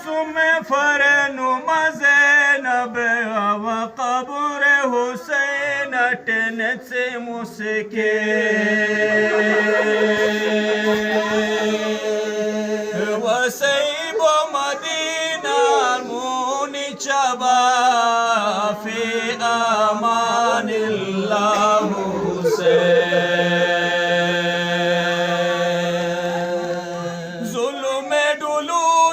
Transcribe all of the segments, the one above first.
तुम्हें फरनु मज़ैनब व कब्र हुसैन टन से मुस्के वसैब मदीना मुनि चबा फी अमानिल्लाह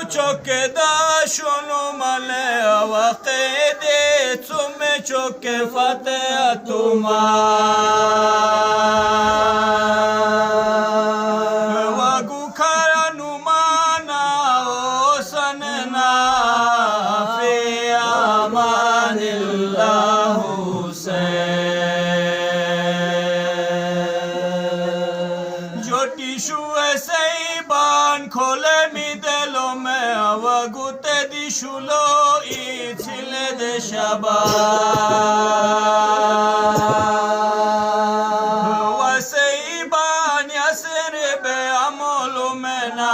चौके दाशुनु मले वक़े दे तुम्हें चौके फतेह तुम्हार वगु खरनु माना ओ सनना फी अमानिल्लाह हुसैन जो टिशु ऐसे बान खोले मिदलो में अवगुते दिशुलो इछिले देशबा वसई बान यसर बे अमलो में ना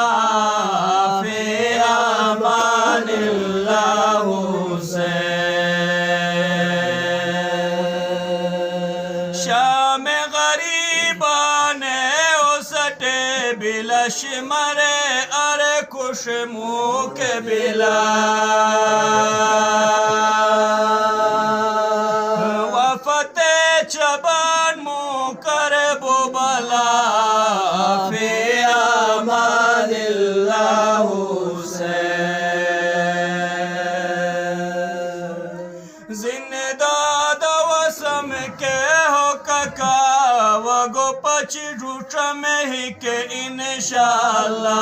फी अमानिल्लाह हुसैन शाम गरीबाने ओसटे बिलश मरे अरे कुश मुख बिला वफते चबान मुकर बोबला फी अमानिल्लाह हुसैन जिंदा दवसम के हो कका वगो पच रूट में ही के इंशाअल्लाह